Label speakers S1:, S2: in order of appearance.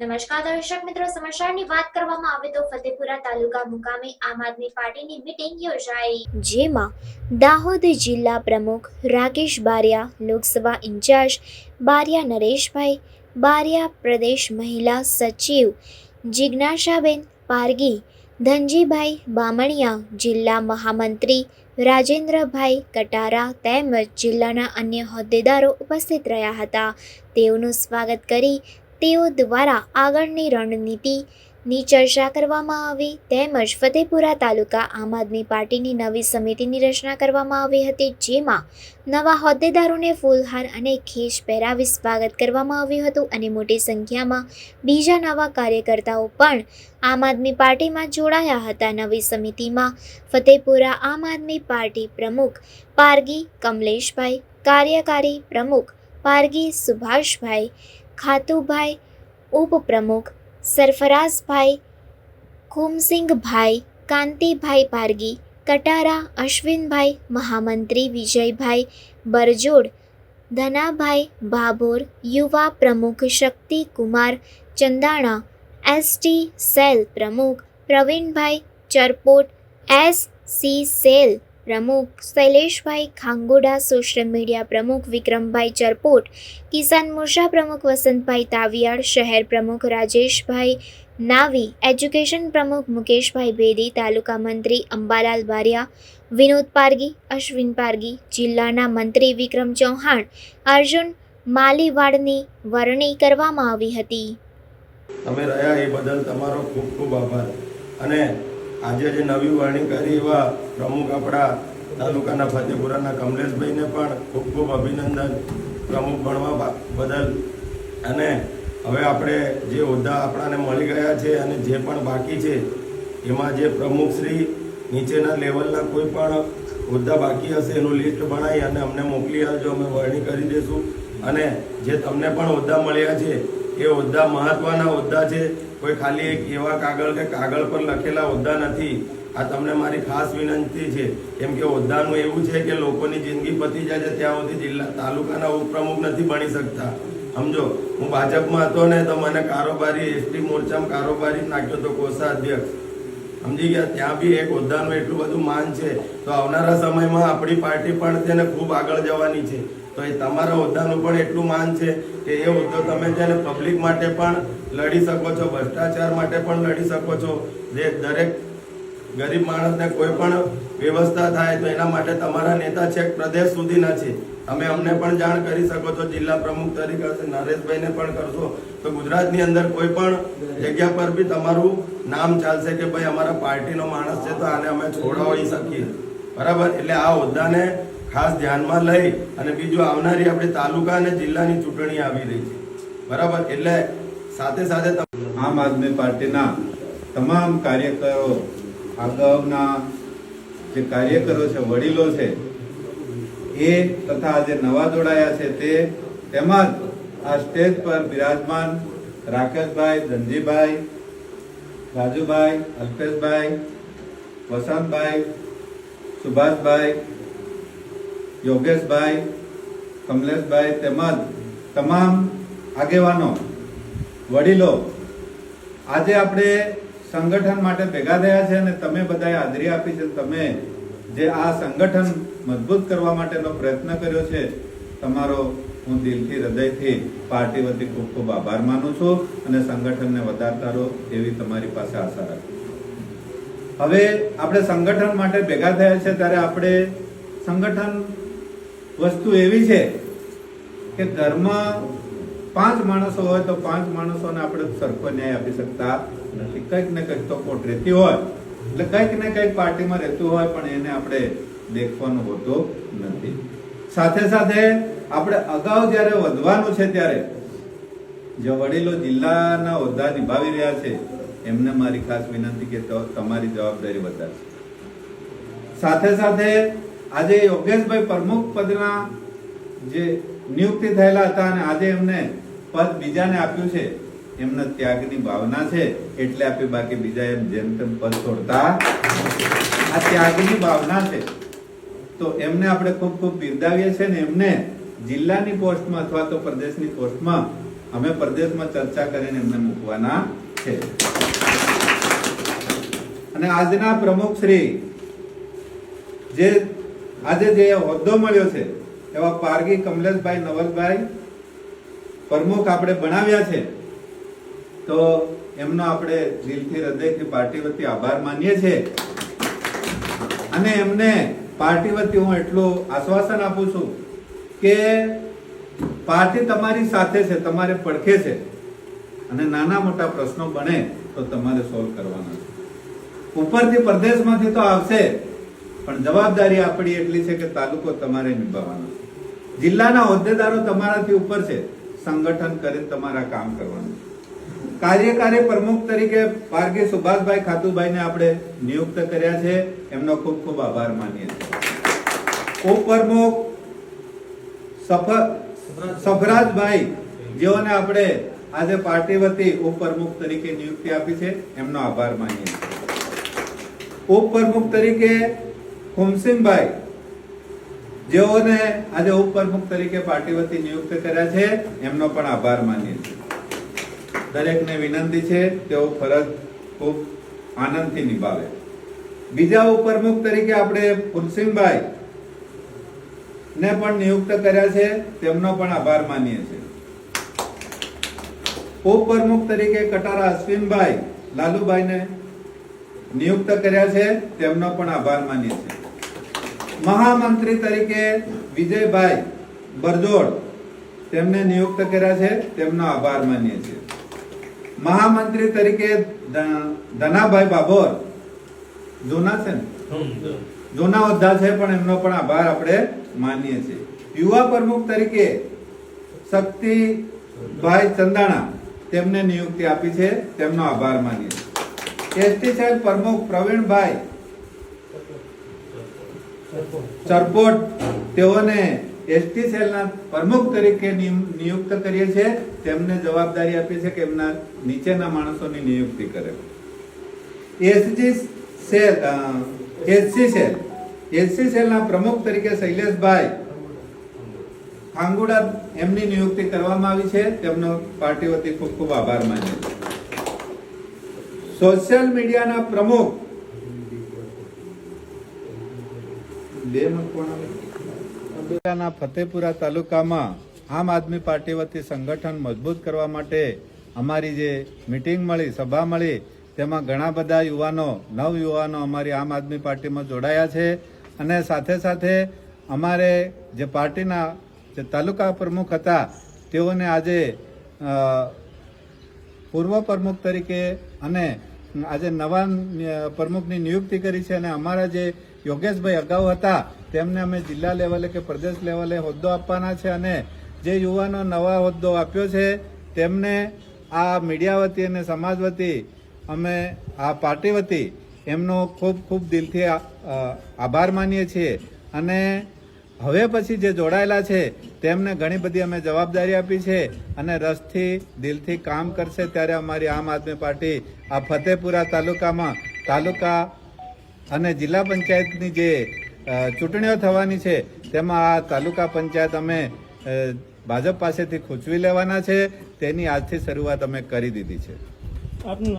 S1: નમસ્કાર દર્શક મિત્રો, સમાચારની વાત કરવામાં આવે તો ફતેપુરા તાલુકા મુકામે આમ આદમી પાર્ટીની મીટિંગ યોજાઈ, જેમાં દાહોદ જિલ્લા પ્રમુખ રાકેશ બારિયા, લોકસભા ઇન્ચાર્જ બારિયા નરેશભાઈ બારિયા, પ્રદેશ મહિલા સચિવ જિજ્ઞાસાબેન પારગી, ધનજીભાઈ બામણિયા, જિલ્લા મહામંત્રી રાજેન્દ્રભાઈ કટારા તેમજ જિલ્લાના અન્ય હોદ્દેદારો ઉપસ્થિત રહ્યા હતા। તેઓનું સ્વાગત કરી તેઓ દ્વારા આગળની રણનીતિની ચર્ચા કરવામાં આવી તેમજ ફતેપુરા તાલુકા આમ આદમી પાર્ટીની નવી સમિતિની રચના કરવામાં આવી હતી, જેમાં નવા હોદ્દેદારોને ફૂલહાર અને ખેસ પહેરાવી સ્વાગત કરવામાં આવ્યું હતું અને મોટી સંખ્યામાં બીજા નવા કાર્યકર્તાઓ પણ આમ આદમી પાર્ટીમાં જોડાયા હતા। નવી સમિતિમાં ફતેપુરા આમ આદમી પાર્ટી પ્રમુખ પારગી કમલેશભાઈ, કાર્યકારી પ્રમુખ પારગી સુભાષભાઈ, ખાતુભાઈ, ઉપપ્રમુખ સરફરાઝભાઈ, ખુમસિંગભાઈ, કાંતિભાઈ પારગી, કટારા અશ્વિનભાઈ, મહામંત્રી વિજયભાઈ બરજોડ, ધનાભાઈ ભાભોર, યુવા પ્રમુખ શક્તિકુમાર ચંદાણા, એસટી સેલ પ્રમુખ પ્રવીણભાઈ ચરપોટ, એસસી સેલ પ્રમુખ શૈલેષભાઈ ખાંગોડા, સોશિયલ મીડિયા પ્રમુખ વિક્રમભાઈ ચરપોટ, કિસાન મોરચા પ્રમુખ વસંતભાઈ તાવિયાડ, શહેર પ્રમુખ રાજેશભાઈ નાવી, એજ્યુકેશન પ્રમુખ મુકેશભાઈ ભેદી, તાલુકા મંત્રી અંબાલાલ બારિયા, વિનોદ પારગી, અશ્વિન પારગી, જિલ્લાના મંત્રી વિક્રમ ચૌહાણ, અર્જુન માલીવાડની વરણી કરવામાં આવી હતી।
S2: તમે રહ્યા એ બદલ તમારો ખૂબ ખૂબ આભાર। અને આજે જે નવી વરણી કરી એવા પ્રમુખ આપણા તાલુકાના ફતેપુરાના કમલેશભાઈને પણ ખૂબ ખૂબ અભિનંદન પ્રમુખ બનવા બદલ। અને હવે આપણે જે હોદ્દા આપણાને મળી ગયા છે અને જે પણ બાકી છે એમાં જે પ્રમુખશ્રી નીચેના લેવલના કોઈ પણ હોદ્દા બાકી હશે એનું લિસ્ટ બનાવી અને અમને મોકલી આવજો, અમે વરણી કરી દઈશું। અને જે તમને પણ હોદ્દા મળ્યા છે એ હોદ્દા મહત્વના હોદ્દા છે, કોઈ ખાલી એક એવા કાગળ કે કાગળ પર લખેલા હોદ્દા નથી। આ તમને મારી ખાસ વિનંતી છે, કેમ કે હોદ્દાનું એવું છે કે લોકોની જિંદગી પતી જાય છે ત્યાં સુધી જિલ્લા તાલુકાના ઉપપ્રમુખ નથી બની શકતા। સમજો, હું ભાજપમાં હતો ને તો મને કારોબારી એસટી મોરચામાં કારોબારી નાખ્યો તો કોષાધ્યક્ષ, સમજી ગયા? ત્યાં બી એક હોદ્દાનું એટલું બધું માન છે, તો આવનારા સમયમાં આપણી પાર્ટી પણ તેને ખૂબ આગળ જવાની છે, તો એ તમારા હોદ્દાનું પણ એટલું માન છે કે એ હોદ્દો તમે તેને પબ્લિક માટે પણ લડી શકો છો, ભ્રષ્ટાચાર માટે પણ લડી શકો છો। જે દરેક ગરીબ માણસને કોઈ પણ વ્યવસ્થા થાય તો એના માટે તમારા નેતા છેક પ્રદેશ સુધીના છે, તમે અમને પણ જાણ કરી શકો છો, જિલ્લા પ્રમુખ તરીકે નરેશભાઈને પણ કરશો તો ગુજરાતની અંદર કોઈ પણ જગ્યા પર બી તમારું નામ ચાલશે કે ભાઈ અમારા પાર્ટીનો માણસ છે તો આને અમે છોડાવી શકીએ, બરાબર? એટલે આ હોદ્દાને ખાસ ધ્યાનમાં લઈ અને બીજું આવનારી આપણી તાલુકા અને જિલ્લાની ચૂંટણી આવી રહી છે, બરાબર? એટલે સાથે સાથે
S3: આમ આદમી પાર્ટીના તમામ કાર્યકરો, અગાઉના જે કાર્યકરો છે, વડીલો છે એ તથા જે નવા જોડાયા છે તે, તેમજ આ સ્ટેજ પર બિરાજમાન રાકેશભાઈ, ધનજીભાઈ, રાજુભાઈ, અલ્પેશભાઈ, વસંતભાઈ, સુભાષભાઈ, યોગેશભાઈ, કમલેશભાઈ તેમજ તમામ આગેવાનો, વડીલો આજે આપણે સંગઠન માટે ભેગા થયા છે અને તમે બધાએ હાજરી આપી છે। તમે જે આ સંગઠન મજબૂત કરવા માટેનો પ્રયત્ન કર્યો છે, તમારો હું દિલથી, હૃદયથી પાર્ટી વતી ખૂબ ખૂબ આભાર માનું છું અને સંગઠનને વધારતા રહો એવી તમારી પાસે આશા રાખું। હવે આપણે સંગઠન માટે ભેગા થયા છે ત્યારે આપણે સંગઠન વસ્તુ એવી છે કે ઘરમાં 5 માણસો હોય તો 5 માણસોને આપણે સરખો ન્યાય આપી શકતા નથી। કંઈક ને કંઈક તો ખોટ રહેતી હોય, એટલે કંઈક ને કંઈક પાર્ટીમાં રહેતું હોય પણ એને આપણે દેખવાનું હોતું નથી। સાથે સાથે આપણે અગાઉ જ્યારે વધવાનું છે ત્યારે જે વડીલો જિલ્લાના હોદ્દા નિભાવી રહ્યા છે એમને મારી ખાસ વિનંતી કે તમારી જવાબદારી વધારશે। સાથે સાથે આજે યોગેશભાઈ પ્રમુખ પદના જે નિયુક્તિ થયેલા હતા અને આજે એમને પદ બીજાને આપ્યું છે, એમના ત્યાગની ભાવના છે એટલે આપી, બાકી બીજા એમ જેમ તેમ પદ છોડતા આ ત્યાગની ભાવના છે તો એમને આપણે ખૂબ ખૂબ બિરદાવીએ છીએ ને એમને જિલ્લાની પોસ્ટમાં અથવા તો પ્રદેશની પોસ્ટમાં અમે પ્રદેશમાં ચર્ચા કરીને એમને મૂકવાના છે. અને આજના પ્રમુખ શ્રી જે આજે જે હોદ્દો મળ્યો છે એવા પારગી કમલેશભાઈ નવલભાઈ પ્રમુખ આપણે બનાવ્યા છે, તો એમનો આપણે દિલથી હૃદયથી પાર્ટી વતી આભાર માનીએ છીએ. અને એમને પાર્ટી વતી હું એટલું આશ્વાસન આપું છું કે પાર્ટી તમારી સાથે છે, તમારે પડખે છે, અને નાના મોટા પ્રશ્નો બને તો તમારે સોલ્વ કરવાના છે. ઉપરથી પ્રદેશમાંથી તો આવશે, પણ જવાબદારી આપણી એટલી છે કે તાલુકો તમારે નિભાવવાનો છે. જિલ્લાના હોદ્દેદારો તમારાથી ઉપર છે, સંગઠન કરીને તમારા કામ કરવાનું. કાર્યકારી પ્રમુખ તરીકે પારગી સુભાષભાઈ ખાતુભાઈને આપણે નિયુક્ત કર્યા છે, એમનો ખૂબ ખૂબ આભાર માનીએ છીએ. ઉપપ્રમુખ સફરાજભાઈ જેઓને આપણે આજે પાર્ટી વતી ઉપપ્રમુખ તરીકે નિયુક્તિ આપી છે, એમનો આભાર માનીએ છીએ. ઉપપ્રમુખ તરીકે ખુમસિંગભાઈ જેઓને આજે ઉપપ્રમુખ તરીકે પાર્ટી વતી નિયુક્ત કર્યા છે, એમનો પણ આભાર માનીએ છીએ. દરેકને વિનંતી છે તેઓ ફરજ ખૂબ આનંદથી નિભાવે. બીજા ઉપપ્રમુખ તરીકે આપણે ફુલસિંહભાઈ ને પણ નિયુક્ત કર્યા છે, તેમનો પણ આભાર માનીએ છીએ. ઉપપ્રમુખ તરીકે કટારા અશ્વિનભાઈ લાલુભાઈને નિયુક્ત કર્યા છે, તેમનો પણ આભાર માનીએ છીએ. મહામંત્રી તરીકે વિજયભાઈ બરજોડ તેમને નિયુક્ત કર્યા છે, તેમનો આભાર માનીએ છીએ. મહામંત્રી તરીકે ધનાભાઈ બાબોર જૂના છે ને, જૂના હોદ્દા છે, પણ એમનો પણ આભાર આપણે માનીએ છીએ. યુવા પ્રમુખ તરીકે શક્તિભાઈ ચંદાણા તેમને નિયુક્તિ આપી છે, તેમનો આભાર માનીએ છીએ. એસટી સેલ પ્રમુખ પ્રવીણભાઈ ચરપોટ તેઓને એસટી સેલના પ્રમુખ તરીકે નિયુક્ત કરીએ છીએ, તેમને જવાબદારી આપી છે કે એમના નીચેના માણસોની નિયુક્તિ કરે. એસસી સેલના પ્રમુખ તરીકે શૈલેષભાઈ ખાંગુડા એમની નિયુક્તિ કરવામાં આવી છે, તેમનો પાર્ટી વતી ખૂબ ખૂબ આભાર માનીએ છીએ. સોશિયલ મીડિયાના પ્રમુખ ફતેપુરા તાલુકામાં આમ આદમી પાર્ટી વતી સંગઠન મજબૂત કરવા માટે અમારી જે મીટિંગ મળી, સભા મળી, તેમાં ઘણા બધા યુવાનો, નવયુવાનો અમારી આમ આદમી પાર્ટીમાં જોડાયા છે. અને સાથે સાથે અમારે જે પાર્ટીના જે તાલુકા પ્રમુખ હતા તેઓને આજે પૂર્વ પ્રમુખ તરીકે અને આજે નવા પ્રમુખની નિયુક્તિ કરી છે. અને અમારા જે યોગેશભાઈ અગાઉ હતા તેમને અમે જિલ્લા લેવલે કે પ્રદેશ લેવલે હોદ્દો આપવાના છે. અને જે યુવાનો નવા હોદ્દો આપ્યો છે તેમને આ મીડિયા વતી અને સમાજ વતી અમે આ પાર્ટી વતી એમનો ખૂબ ખૂબ દિલથી આભાર માનીએ છીએ. અને હવે પછી જે જોડાયેલા છે તેમને ઘણી બધી અમે જવાબદારી આપી છે અને રસથી દિલથી કામ કરશે. ત્યારે અમારી આમ આદમી પાર્ટી આ ફતેપુરા તાલુકામાં તાલુકા અને જિલ્લા પંચાયતની જે ચૂંટણીઓ થવાની છે તેમાં આ તાલુકા પંચાયત અમે ભાજપ પાસેથી ખૂંચવી લેવાના છે. તેની આજથી શરૂઆત અમે કરી દીધી છે.